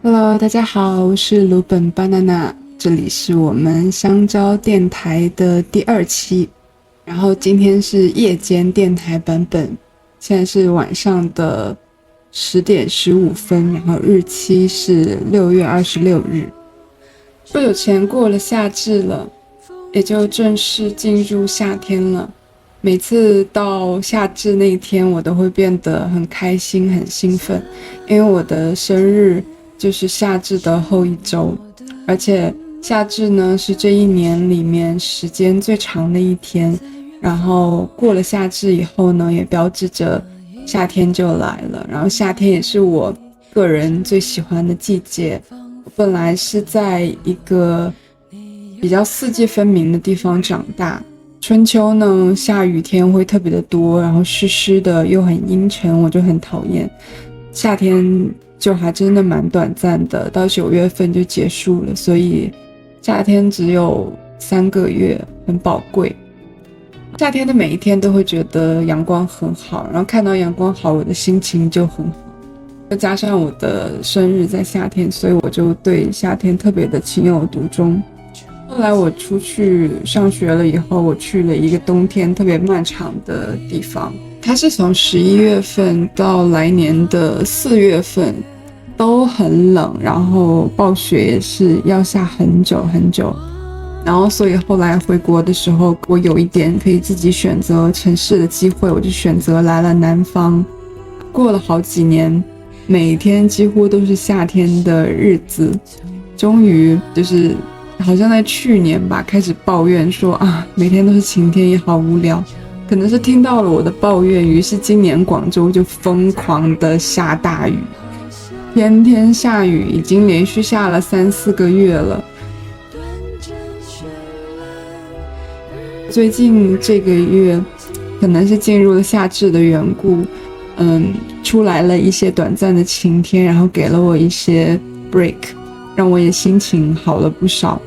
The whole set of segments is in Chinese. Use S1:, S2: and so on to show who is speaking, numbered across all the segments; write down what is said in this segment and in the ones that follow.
S1: Hello，大家好，我是鲁本 banana， 这里是我们香蕉电台的第2期，然后今天是夜间电台版本，现在是晚上的10点15分，然后日期是6月26日。不久前过了夏至了，也就正式进入夏天了。每次到夏至那一天，我都会变得很开心、很兴奋，因为我的生日就是夏至的后一周，而且夏至呢是这一年里面时间最长的一天，然后过了夏至以后呢，也标志着夏天就来了，然后夏天也是我个人最喜欢的季节。我本来是在一个比较四季分明的地方长大，春秋呢下雨天会特别的多，然后湿湿的又很阴沉，我就很讨厌。夏天就还真的蛮短暂的，到9月份就结束了，所以夏天只有3个月，很宝贵。夏天的每一天都会觉得阳光很好，然后看到阳光好，我的心情就很好。再加上我的生日在夏天，所以我就对夏天特别的情有独钟。后来我出去上学了以后，我去了一个冬天特别漫长的地方，它是从11月份到来年的4月份都很冷，然后暴雪也是要下很久很久，然后所以后来回国的时候，我有一点可以自己选择城市的机会，我就选择来了南方。过了好几年，每天几乎都是夏天的日子，终于就是好像在去年吧，开始抱怨说啊，每天都是晴天也好无聊。可能是听到了我的抱怨，于是今年广州就疯狂的下大雨，天天下雨，已经连续下了3-4个月了。最近这个月可能是进入了夏至的缘故，出来了一些短暂的晴天，然后给了我一些 break， 让我也心情好了不少。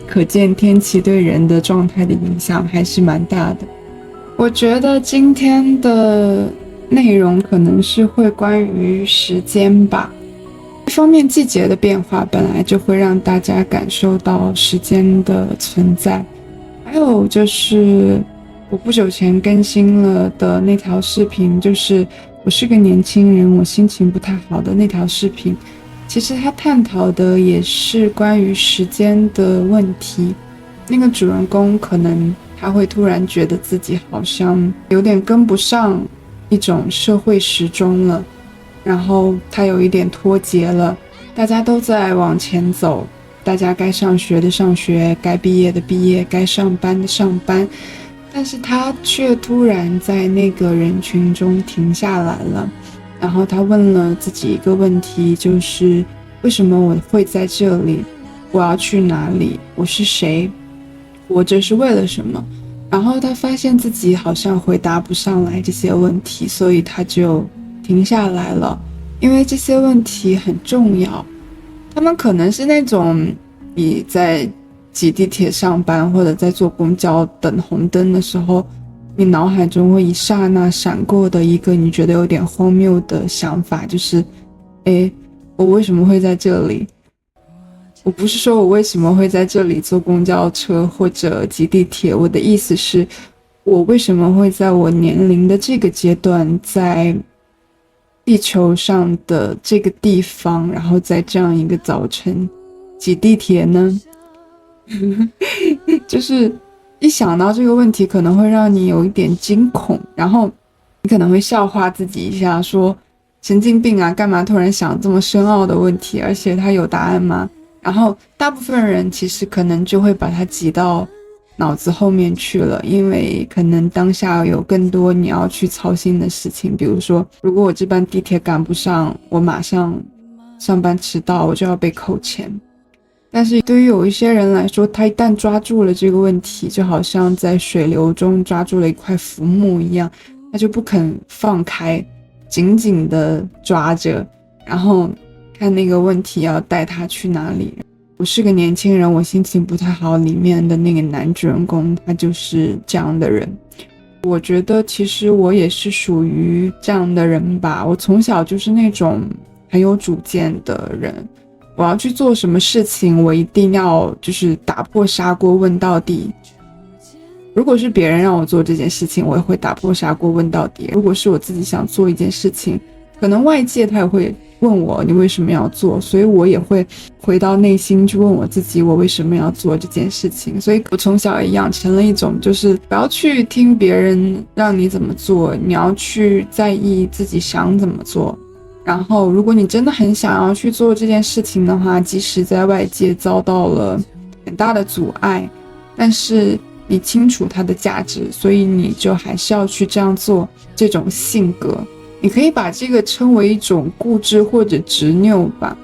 S1: 可见天气对人的状态的影响还是蛮大的。我觉得今天的内容可能是会关于时间吧。一方面，季节的变化本来就会让大家感受到时间的存在，还有就是我不久前更新了的那条视频，就是我是个年轻人，我心情不太好的那条视频，其实它探讨的也是关于时间的问题。那个主人公可能他会突然觉得自己好像有点跟不上一种社会时钟了，然后他有一点脱节了，大家都在往前走，大家该上学的上学，该毕业的毕业，该上班的上班，但是他却突然在那个人群中停下来了，然后他问了自己一个问题，就是为什么我会在这里？我要去哪里？我是谁？活着是为了什么？然后他发现自己好像回答不上来这些问题，所以他就停下来了，因为这些问题很重要。他们可能是那种你在挤地铁上班或者在坐公交等红灯的时候，你脑海中会一刹那闪过的一个你觉得有点荒谬的想法，就是我为什么会在这里？我不是说我为什么会在这里坐公交车或者挤地铁，我的意思是我为什么会在我年龄的这个阶段，在地球上的这个地方，然后在这样一个早晨挤地铁呢？就是一想到这个问题可能会让你有一点惊恐，然后你可能会笑话自己一下，说神经病啊，干嘛突然想这么深奥的问题，而且它有答案吗？然后大部分人其实可能就会把它挤到脑子后面去了，因为可能当下有更多你要去操心的事情，比如说如果我这班地铁赶不上，我马上上班迟到，我就要被扣钱。但是对于有一些人来说，他一旦抓住了这个问题，就好像在水流中抓住了一块浮木一样，他就不肯放开，紧紧地抓着，然后看那个问题要带他去哪里。我是个年轻人，我心情不太好里面的那个男主人公，他就是这样的人。我觉得其实我也是属于这样的人吧，我从小就是那种很有主见的人，我要去做什么事情，我一定要就是打破砂锅问到底。如果是别人让我做这件事情，我也会打破砂锅问到底。如果是我自己想做一件事情，可能外界他也会问我你为什么要做，所以我也会回到内心去问我自己，我为什么要做这件事情。所以我从小也养成了一种，就是不要去听别人让你怎么做，你要去在意自己想怎么做。然后如果你真的很想要去做这件事情的话，即使在外界遭到了很大的阻碍，但是你清楚它的价值，所以你就还是要去这样做。这种性格你可以把这个称为一种固执或者执拗吧，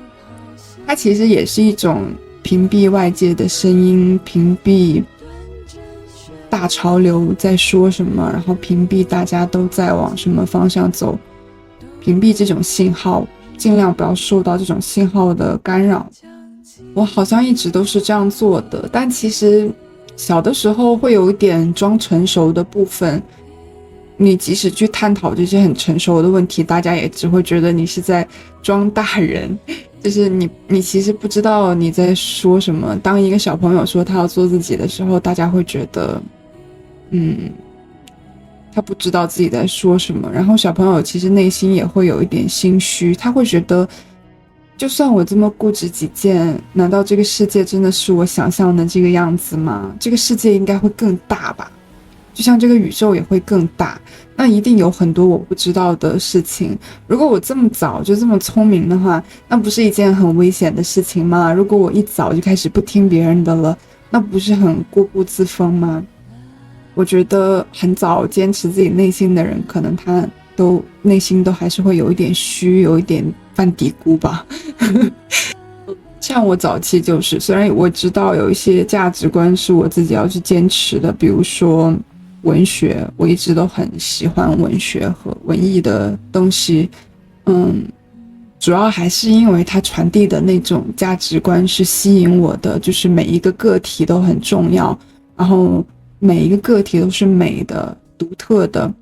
S1: 它其实也是一种屏蔽外界的声音，屏蔽大潮流在说什么，然后屏蔽大家都在往什么方向走，屏蔽这种信号，尽量不要受到这种信号的干扰。我好像一直都是这样做的，但其实小的时候会有一点装成熟的部分，你即使去探讨这些很成熟的问题，大家也只会觉得你是在装大人，就是你其实不知道你在说什么。当一个小朋友说他要做自己的时候，大家会觉得他不知道自己在说什么，然后小朋友其实内心也会有一点心虚，他会觉得就算我这么固执己见，难道这个世界真的是我想象的这个样子吗？这个世界应该会更大吧，就像这个宇宙也会更大，那一定有很多我不知道的事情。如果我这么早就这么聪明的话，那不是一件很危险的事情吗？如果我一早就开始不听别人的了，那不是很固步自封吗？我觉得很早坚持自己内心的人，可能他都内心都还是会有一点虚，有一点犯嘀咕吧。像我早期就是，虽然我知道有一些价值观是我自己要去坚持的，比如说文学，我一直都很喜欢文学和文艺的东西，主要还是因为它传递的那种价值观是吸引我的，就是每一个个体都很重要，然后每一个个体都是美的、独特的，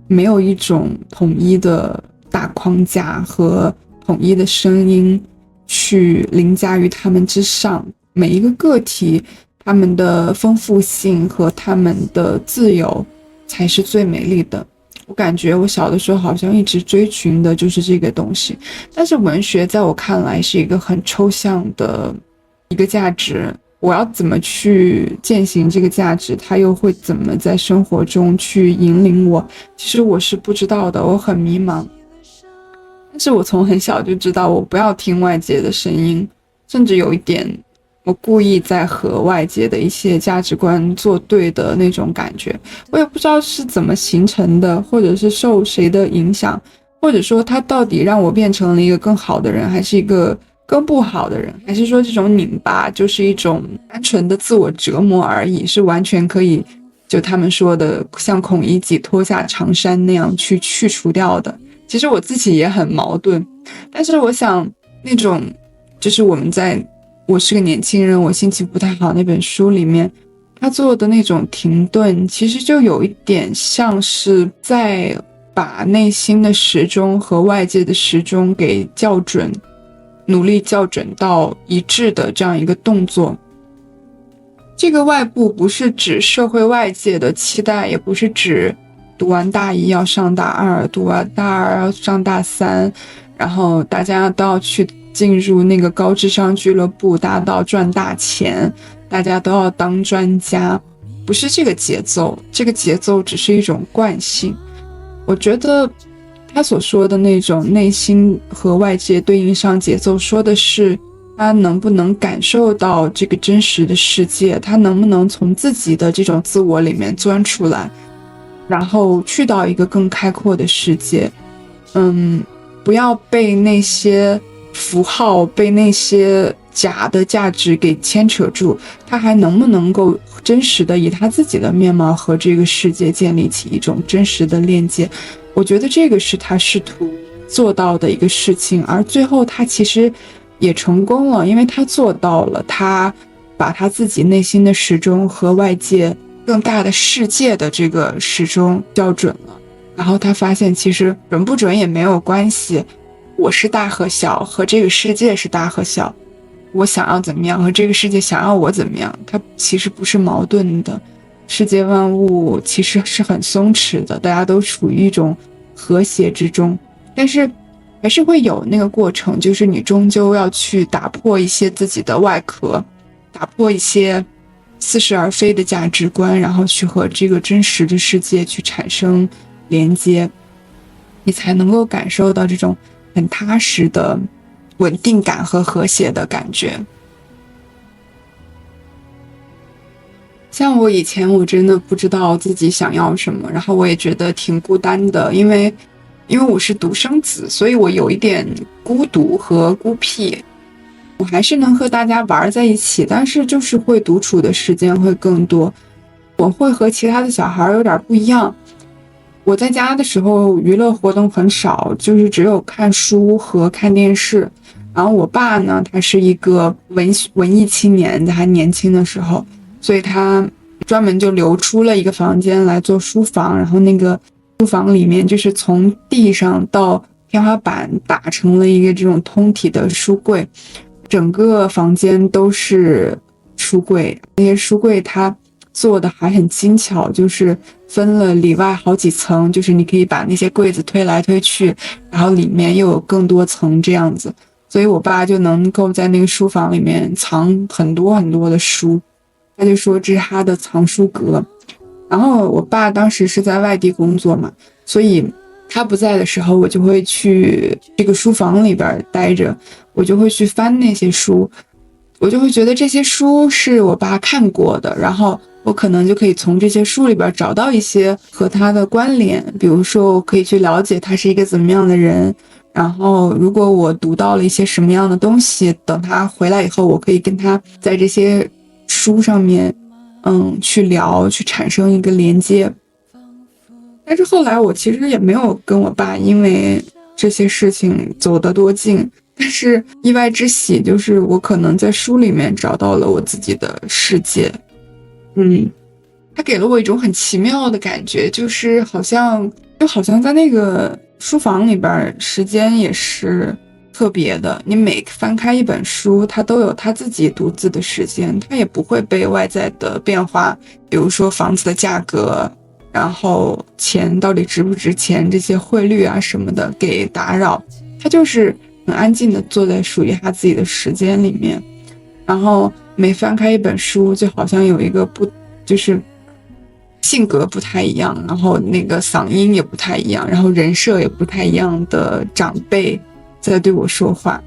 S1: 没有一种统一的大框架和统一的声音去凌驾于他们之上。每一个个体他们的丰富性和他们的自由才是最美丽的。我感觉我小的时候好像一直追寻的就是这个东西，但是文学在我看来是一个很抽象的一个价值，我要怎么去践行这个价值，它又会怎么在生活中去引领我，其实我是不知道的，我很迷茫。但是我从很小就知道我不要听外界的声音，甚至有一点我故意在和外界的一些价值观作对的那种感觉。我也不知道是怎么形成的，或者是受谁的影响，或者说它到底让我变成了一个更好的人，还是一个更不好的人，还是说这种拧巴就是一种单纯的自我折磨而已，是完全可以就他们说的像孔乙己脱下长衫那样去除掉的。其实我自己也很矛盾，但是我想那种就是我是个年轻人，我心情不太好那本书里面他做的那种停顿，其实就有一点像是在把内心的时钟和外界的时钟给校准，努力校准到一致的这样一个动作。这个外部不是指社会外界的期待，也不是指读完大一要上大二，读完大二要上大三，然后大家都要去进入那个高智商俱乐部，大家都要赚大钱，大家都要当专家，不是这个节奏，这个节奏只是一种惯性。我觉得他所说的那种内心和外界对应上节奏，说的是他能不能感受到这个真实的世界，他能不能从自己的这种自我里面钻出来，然后去到一个更开阔的世界。不要被那些符号，被那些假的价值给牵扯住，他还能不能够真实的以他自己的面貌和这个世界建立起一种真实的链接。我觉得这个是他试图做到的一个事情，而最后他其实也成功了，因为他做到了，他把他自己内心的时钟和外界更大的世界的这个时钟校准了。然后他发现其实准不准也没有关系，我是大和小和这个世界是大和小，我想要怎么样和这个世界想要我怎么样，它其实不是矛盾的。世界万物其实是很松弛的，大家都处于一种和谐之中，但是还是会有那个过程，就是你终究要去打破一些自己的外壳，打破一些似是而非的价值观，然后去和这个真实的世界去产生连接，你才能够感受到这种很踏实的稳定感和和谐的感觉。像我以前我真的不知道自己想要什么，然后我也觉得挺孤单的，因为我是独生子，所以我有一点孤独和孤僻。我还是能和大家玩在一起，但是就是会独处的时间会更多。我会和其他的小孩有点不一样，我在家的时候娱乐活动很少，就是只有看书和看电视。然后我爸呢，他是一个文艺青年，在他年轻的时候，所以他专门就留出了一个房间来做书房，然后那个书房里面就是从地上到天花板打成了一个这种通体的书柜，整个房间都是书柜，那些书柜它做的还很精巧，就是分了里外好几层，就是你可以把那些柜子推来推去，然后里面又有更多层这样子，所以我爸就能够在那个书房里面藏很多很多的书，他就说这是他的藏书阁。然后我爸当时是在外地工作嘛，所以他不在的时候，我就会去这个书房里边待着，我就会去翻那些书，我就会觉得这些书是我爸看过的，然后我可能就可以从这些书里边找到一些和他的关联，比如说我可以去了解他是一个怎么样的人，然后如果我读到了一些什么样的东西，等他回来以后，我可以跟他在这些书上面去聊，去产生一个连接。但是后来我其实也没有跟我爸因为这些事情走得多近，但是意外之喜就是我可能在书里面找到了我自己的世界。他给了我一种很奇妙的感觉，就是好像在那个书房里边，时间也是特别的，你每翻开一本书，它都有它自己独自的时间，它也不会被外在的变化，比如说房子的价格，然后钱到底值不值钱，这些汇率啊什么的给打扰，它就是很安静的坐在属于他自己的时间里面。然后每翻开一本书，就好像有一个就是性格不太一样，然后那个嗓音也不太一样，然后人设也不太一样的长辈在对我说话。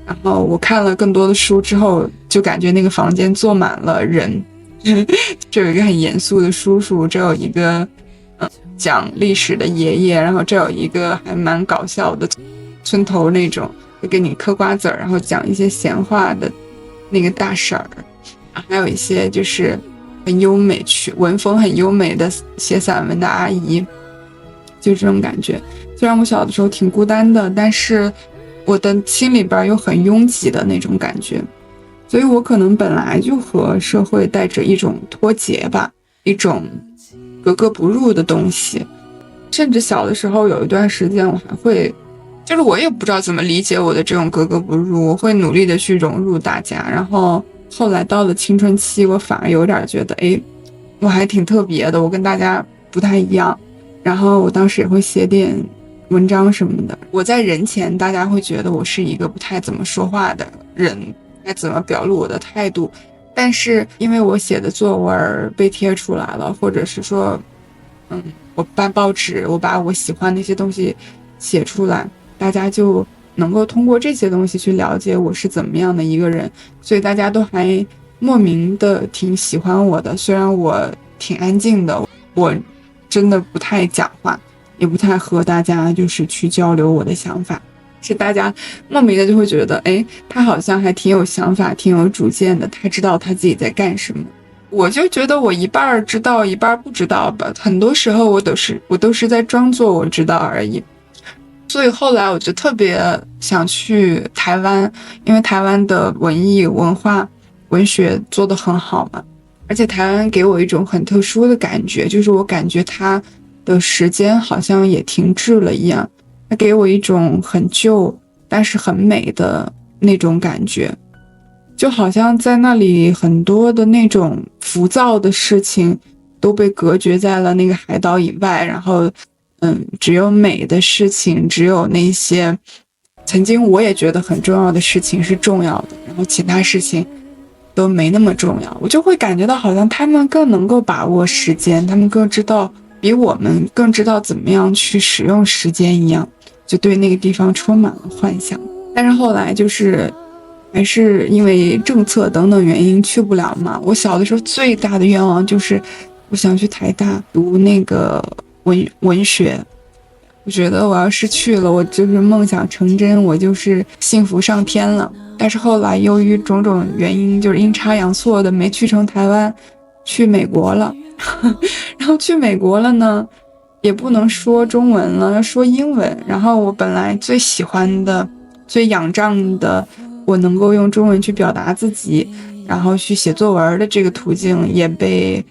S1: 然后我看了更多的书之后，就感觉那个房间坐满了人，这有一个很严肃的叔叔，这有一个讲历史的爷爷，然后这有一个还蛮搞笑的村头那种会给你嗑瓜子儿，然后讲一些闲话的那个大婶儿，还有一些就是很优美文风很优美的写散文的阿姨，就这种感觉。虽然我小的时候挺孤单的，但是我的心里边又很拥挤的那种感觉，所以我可能本来就和社会带着一种脱节吧，一种格格不入的东西。甚至小的时候有一段时间我还会，就是我也不知道怎么理解我的这种格格不入，我会努力的去融入大家，然后后来到了青春期，我反而有点觉得我还挺特别的，我跟大家不太一样。然后我当时也会写点文章什么的，我在人前大家会觉得我是一个不太怎么说话的人，该怎么表露我的态度，但是因为我写的作文被贴出来了，或者是说我办报纸，我把我喜欢那些东西写出来，大家就能够通过这些东西去了解我是怎么样的一个人，所以大家都还莫名的挺喜欢我的。虽然我挺安静的，我真的不太讲话，也不太和大家就是去交流我的想法，是大家莫名的就会觉得他好像还挺有想法，挺有主见的，他知道他自己在干什么。我就觉得我一半知道一半不知道吧，很多时候我都是在装作我知道而已。所以后来我就特别想去台湾，因为台湾的文艺文化文学做得很好嘛，而且台湾给我一种很特殊的感觉，就是我感觉它的时间好像也停滞了一样，它给我一种很旧但是很美的那种感觉，就好像在那里很多的那种浮躁的事情都被隔绝在了那个海岛以外，然后只有美的事情，只有那些曾经我也觉得很重要的事情是重要的，然后其他事情都没那么重要。我就会感觉到好像他们更能够把握时间，他们更知道，比我们更知道怎么样去使用时间一样，就对那个地方充满了幻想。但是后来就是还是因为政策等等原因去不了嘛。我小的时候最大的愿望就是我想去台大读那个文学，我觉得我要是去了，我就是梦想成真，我就是幸福上天了。但是后来由于种种原因，就是阴差阳错的没去成台湾，去美国了。然后去美国了呢，也不能说中文了，要说英文。然后我本来最喜欢的、最仰仗的，我能够用中文去表达自己，然后去写作文的这个途径也被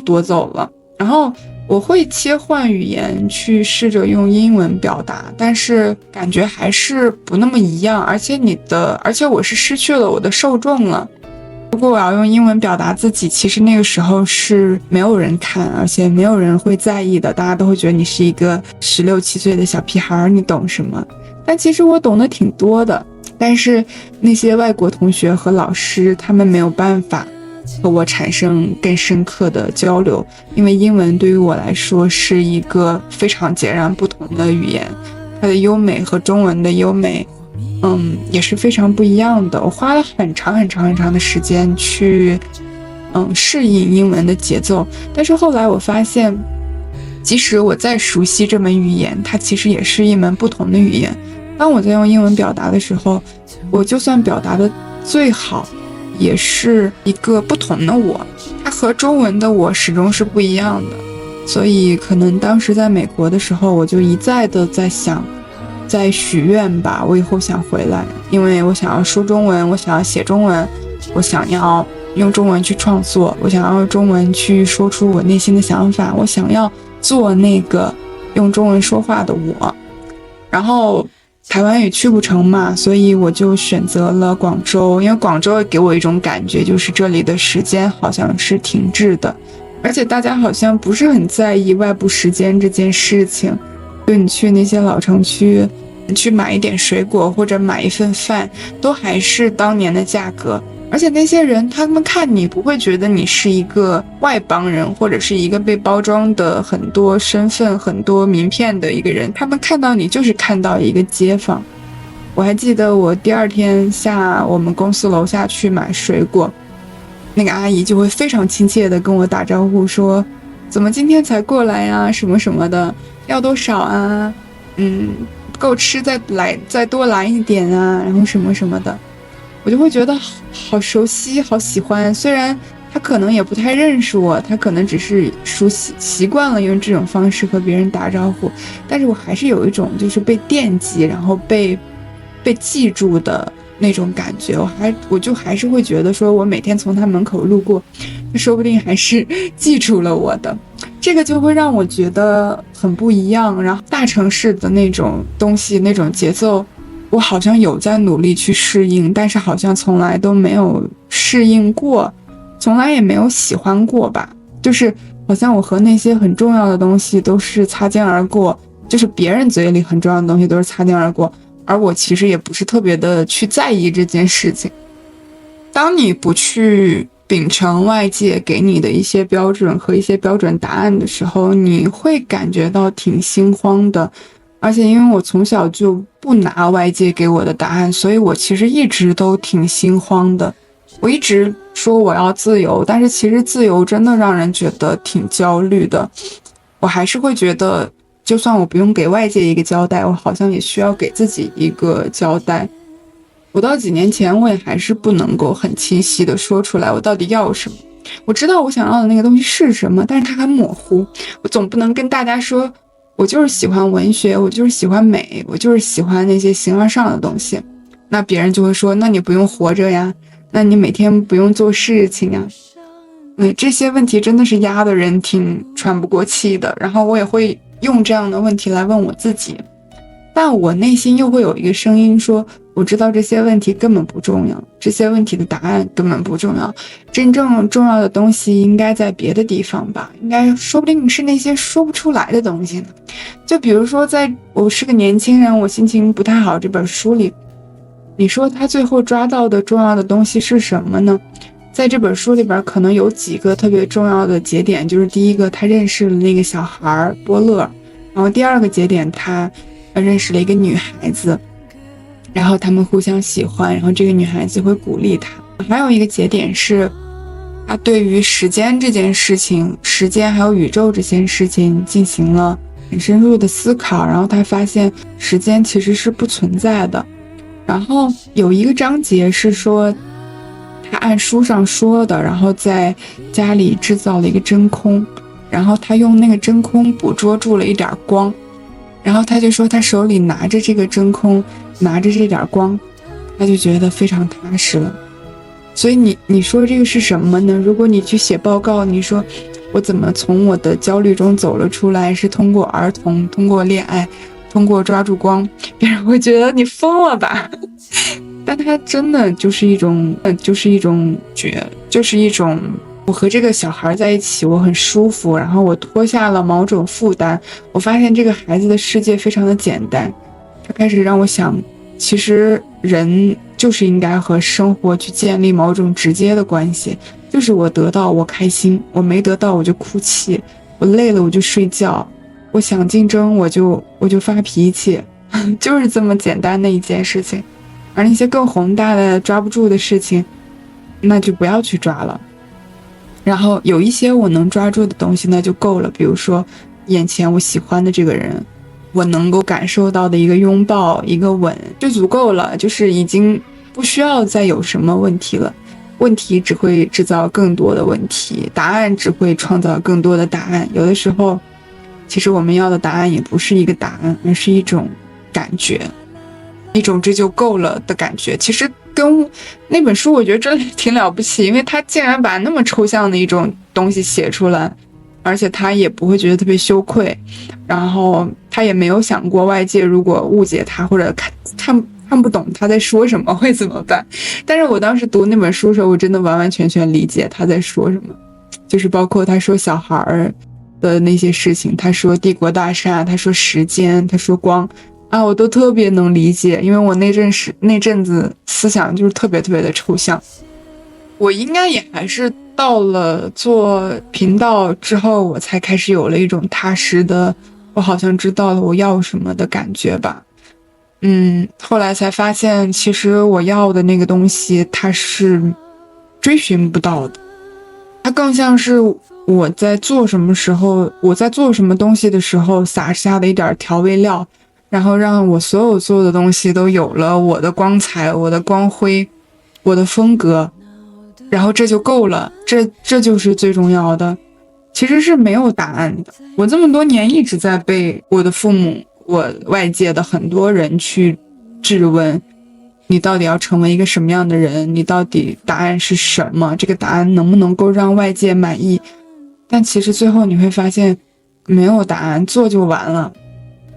S1: 夺走了。然后我会切换语言去试着用英文表达，但是感觉还是不那么一样，而且我是失去了我的受众了。如果我要用英文表达自己，其实那个时候是没有人看，而且没有人会在意的，大家都会觉得你是一个16、17岁的小屁孩，你懂什么？但其实我懂得挺多的，但是那些外国同学和老师，他们没有办法和我产生更深刻的交流，因为英文对于我来说是一个非常截然不同的语言，它的优美和中文的优美也是非常不一样的。我花了很长的时间去适应英文的节奏，但是后来我发现，即使我再熟悉这门语言，它其实也是一门不同的语言。当我在用英文表达的时候，我就算表达的最好，也是一个不同的我，它和中文的我始终是不一样的。所以可能当时在美国的时候，我就一再的在想，在许愿吧，我以后想回来，因为我想要说中文，我想要写中文，我想要用中文去创作，我想要用中文去说出我内心的想法，我想要做那个用中文说话的我。然后台湾也去不成嘛，所以我就选择了广州，因为广州给我一种感觉，就是这里的时间好像是停滞的，而且大家好像不是很在意外部时间这件事情。就你去那些老城区，去买一点水果或者买一份饭，都还是当年的价格。而且那些人，他们看你不会觉得你是一个外邦人，或者是一个被包装的很多身份、很多名片的一个人，他们看到你就是看到一个街坊。我还记得我第二天下我们公司楼下去买水果，那个阿姨就会非常亲切的跟我打招呼说，怎么今天才过来呀，什么什么的，要多少啊，不够吃再多来一点啊，然后什么什么的。我就会觉得好熟悉，好喜欢。虽然他可能也不太认识我，他可能只是习惯了用这种方式和别人打招呼，但是我还是有一种就是被惦记，然后被记住的那种感觉。我就还是会觉得说，我每天从他门口路过，他说不定还是记住了我的。这个就会让我觉得很不一样。然后大城市的那种东西，那种节奏，我好像有在努力去适应，但是好像从来都没有适应过，从来也没有喜欢过吧。就是好像我和那些很重要的东西都是擦肩而过，就是别人嘴里很重要的东西都是擦肩而过，而我其实也不是特别的去在意这件事情。当你不去秉承外界给你的一些标准和一些标准答案的时候，你会感觉到挺心慌的。而且因为我从小就不拿外界给我的答案，所以我其实一直都挺心慌的。我一直说我要自由，但是其实自由真的让人觉得挺焦虑的。我还是会觉得，就算我不用给外界一个交代，我好像也需要给自己一个交代。我到几年前，我也还是不能够很清晰的说出来我到底要什么。我知道我想要的那个东西是什么，但是它很模糊。我总不能跟大家说我就是喜欢文学，我就是喜欢美，我就是喜欢那些形而上的东西。那别人就会说，那你不用活着呀，那你每天不用做事情呀。这些问题真的是压得人挺喘不过气的。然后我也会用这样的问题来问我自己，但我内心又会有一个声音说，我知道这些问题根本不重要，这些问题的答案根本不重要，真正重要的东西应该在别的地方吧，应该说不定是那些说不出来的东西呢。就比如说在我是个年轻人，我心情不太好这本书里，你说他最后抓到的重要的东西是什么呢？在这本书里边可能有几个特别重要的节点，就是第一个他认识了那个小孩波乐，然后第二个节点他认识了一个女孩子，然后他们互相喜欢，然后这个女孩子会鼓励他。还有一个节点是他对于时间这件事情，时间还有宇宙这件事情进行了很深入的思考，然后他发现时间其实是不存在的。然后有一个章节是说他按书上说的，然后在家里制造了一个真空，然后他用那个真空捕捉住了一点光，然后他就说他手里拿着这个真空，拿着这点光，他就觉得非常踏实了。所以你说这个是什么呢？如果你去写报告，你说我怎么从我的焦虑中走了出来，是通过儿童，通过恋爱，通过抓住光，别人会觉得你疯了吧。但它真的就是一种我和这个小孩在一起我很舒服，然后我脱下了某种负担，我发现这个孩子的世界非常的简单。他开始让我想，其实人就是应该和生活去建立某种直接的关系，就是我得到我开心，我没得到我就哭泣，我累了我就睡觉，我想竞争我就发脾气，就是这么简单的一件事情。而那些更宏大的抓不住的事情，那就不要去抓了。然后有一些我能抓住的东西那就够了，比如说眼前我喜欢的这个人，我能够感受到的一个拥抱，一个吻就足够了，就是已经不需要再有什么问题了。问题只会制造更多的问题，答案只会创造更多的答案。有的时候其实我们要的答案也不是一个答案，而是一种感觉，一种这就够了的感觉。其实跟那本书我觉得真的挺了不起，因为他竟然把那么抽象的一种东西写出来，而且他也不会觉得特别羞愧，然后他也没有想过外界如果误解他或者看不懂他在说什么会怎么办。但是我当时读那本书的时候，我真的完完全全理解他在说什么，就是包括他说小孩的那些事情，他说帝国大厦，他说时间，他说光啊，我都特别能理解，因为我那阵子思想就是特别特别的抽象。我应该也还是到了做频道之后，我才开始有了一种踏实的，我好像知道了我要什么的感觉吧。后来才发现，其实我要的那个东西，它是追寻不到的，它更像是我在做什么东西的时候撒下的一点调味料，然后让我所有做的东西都有了我的光彩，我的光辉，我的风格，然后这就够了，这就是最重要的。其实是没有答案的。我这么多年一直在被我的父母，我外界的很多人去质问，你到底要成为一个什么样的人，你到底答案是什么，这个答案能不能够让外界满意。但其实最后你会发现没有答案，做就完了，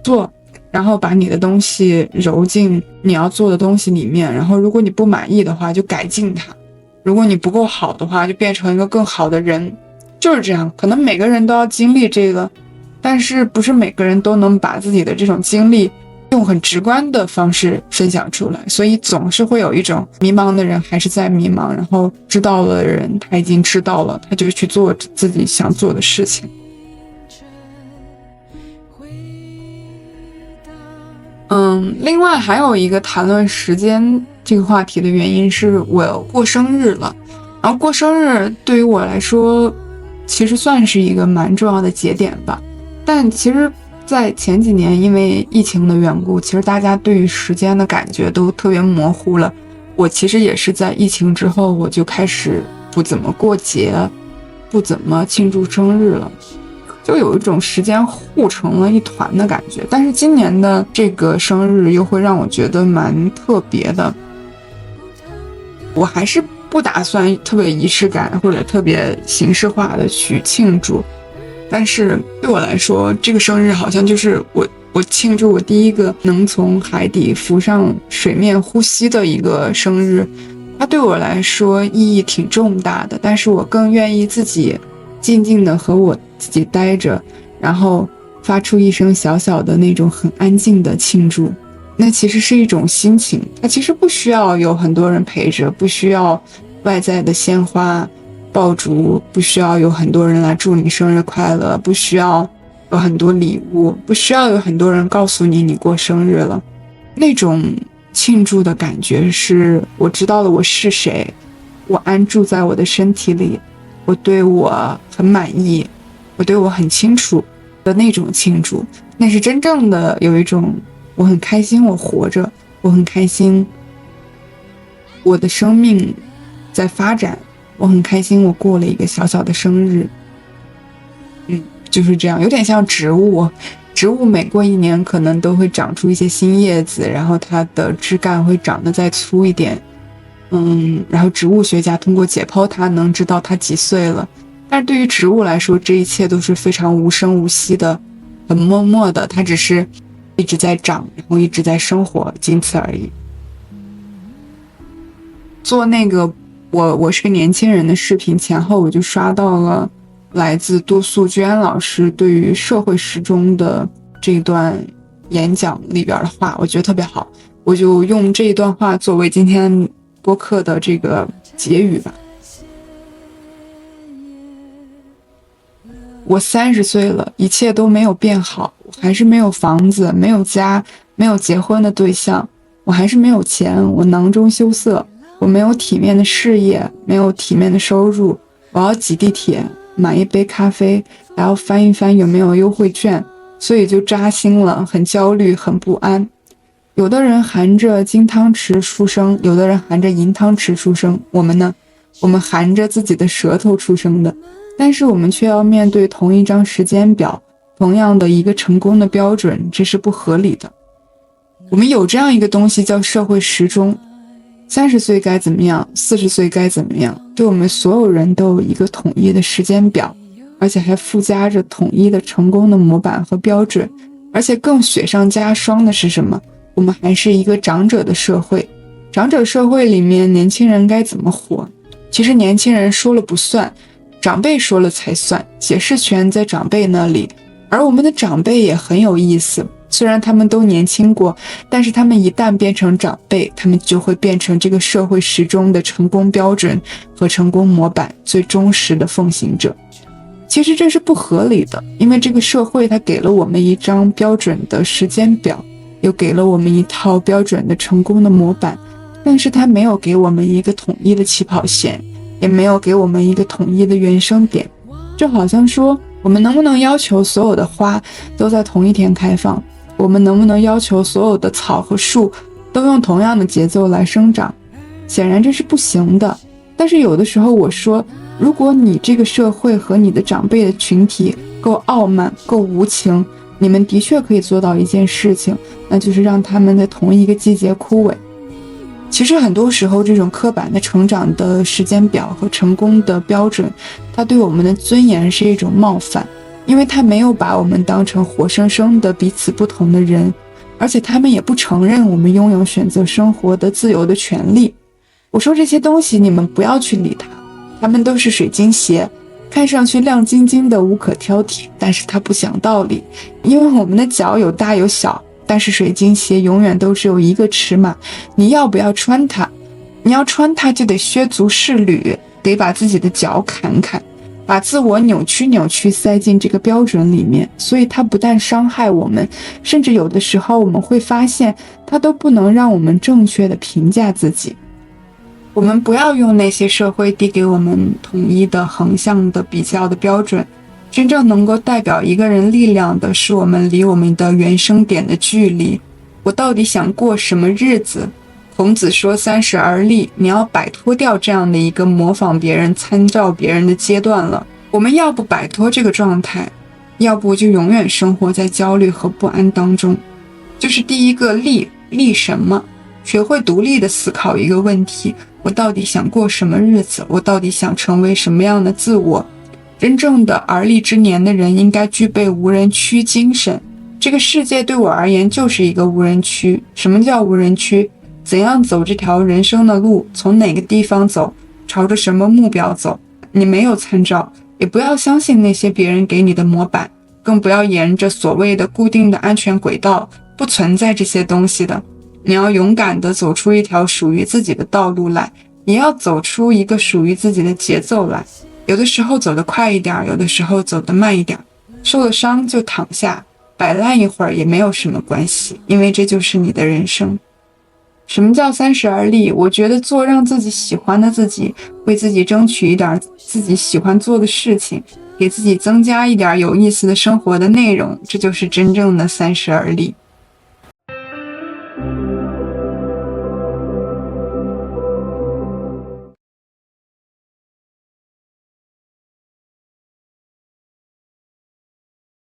S1: 做，然后把你的东西揉进你要做的东西里面，然后如果你不满意的话就改进它，如果你不够好的话就变成一个更好的人。就是这样，可能每个人都要经历这个，但是不是每个人都能把自己的这种经历用很直观的方式分享出来，所以总是会有一种迷茫的人还是在迷茫，然后知道了的人他已经知道了，他就去做自己想做的事情。另外还有一个谈论时间这个话题的原因是我过生日了，然后过生日对于我来说其实算是一个蛮重要的节点吧。但其实在前几年因为疫情的缘故，其实大家对于时间的感觉都特别模糊了。我其实也是在疫情之后我就开始不怎么过节，不怎么庆祝生日了，就有一种时间糊成了一团的感觉。但是今年的这个生日又会让我觉得蛮特别的，我还是不打算特别仪式感或者特别形式化的去庆祝。但是对我来说，这个生日好像就是我庆祝我第一个能从海底浮上水面呼吸的一个生日，它对我来说意义挺重大的。但是我更愿意自己静静的和我自己待着，然后发出一声小小的那种很安静的庆祝。那其实是一种心情，它其实不需要有很多人陪着，不需要外在的鲜花爆竹，不需要有很多人来祝你生日快乐，不需要有很多礼物，不需要有很多人告诉你过生日了。那种庆祝的感觉是我知道了我是谁，我安住在我的身体里，我对我很满意，我对我很清楚的那种庆祝。那是真正的有一种我很开心我活着，我很开心我的生命在发展，我很开心我过了一个小小的生日。就是这样，有点像植物。植物每过一年可能都会长出一些新叶子，然后它的枝干会长得再粗一点。然后植物学家通过解剖它能知道它几岁了。但是对于植物来说，这一切都是非常无声无息的，很默默的，它只是一直在长，然后一直在生活，仅此而已。做那个我是个年轻人的视频前后，我就刷到了来自杜素娟老师对于社会时钟的这段演讲里边的话，我觉得特别好，我就用这一段话作为今天播客的这个结语吧。我30岁了，一切都没有变好，我还是没有房子，没有家，没有结婚的对象，我还是没有钱，我囊中羞涩，我没有体面的事业，没有体面的收入，我要挤地铁，买一杯咖啡，还要翻一翻有没有优惠券，所以就扎心了，很焦虑，很不安。有的人含着金汤匙出生，有的人含着银汤匙出生，我们呢？我们含着自己的舌头出生的，但是我们却要面对同一张时间表，同样的一个成功的标准，这是不合理的。我们有这样一个东西叫社会时钟，30岁该怎么样，40岁该怎么样，对我们所有人都有一个统一的时间表，而且还附加着统一的成功的模板和标准。而且更雪上加霜的是什么？我们还是一个长者的社会。长者社会里面，年轻人该怎么活？其实年轻人说了不算，长辈说了才算，解释权在长辈那里。而我们的长辈也很有意思，虽然他们都年轻过，但是他们一旦变成长辈，他们就会变成这个社会时钟的成功标准和成功模板最忠实的奉行者。其实这是不合理的，因为这个社会它给了我们一张标准的时间表，又给了我们一套标准的成功的模板，但是它没有给我们一个统一的起跑线，也没有给我们一个统一的原生点。就好像说，我们能不能要求所有的花都在同一天开放？我们能不能要求所有的草和树都用同样的节奏来生长？显然这是不行的。但是有的时候我说，如果你这个社会和你的长辈的群体够傲慢，够无情，你们的确可以做到一件事情，那就是让他们在同一个季节枯萎。其实很多时候，这种刻板的成长的时间表和成功的标准，它对我们的尊严是一种冒犯，因为它没有把我们当成活生生的彼此不同的人，而且他们也不承认我们拥有选择生活的自由的权利。我说这些东西你们不要去理它，它们都是水晶鞋，看上去亮晶晶的无可挑剔，但是它不讲道理，因为我们的脚有大有小，但是水晶鞋永远都只有一个尺码，你要不要穿它？你要穿它就得削足适履，得把自己的脚砍砍，把自我扭曲塞进这个标准里面，所以它不但伤害我们，甚至有的时候我们会发现它都不能让我们正确的评价自己。我们不要用那些社会递给我们统一的横向的比较的标准，真正能够代表一个人力量的是我们离我们的原生点的距离。我到底想过什么日子？孔子说30而立，你要摆脱掉这样的一个模仿别人参照别人的阶段了。我们要不摆脱这个状态，要不就永远生活在焦虑和不安当中。就是第一个立什么，学会独立的思考一个问题，我到底想过什么日子，我到底想成为什么样的自我。真正的而立之年的人应该具备无人区精神。这个世界对我而言就是一个无人区。什么叫无人区？怎样走这条人生的路，从哪个地方走，朝着什么目标走，你没有参照，也不要相信那些别人给你的模板，更不要沿着所谓的固定的安全轨道，不存在这些东西的。你要勇敢地走出一条属于自己的道路来，也要走出一个属于自己的节奏来。有的时候走得快一点，有的时候走得慢一点，受了伤就躺下，摆烂一会儿也没有什么关系，因为这就是你的人生。什么叫30而立？我觉得做让自己喜欢的自己，为自己争取一点自己喜欢做的事情，给自己增加一点有意思的生活的内容，这就是真正的30而立。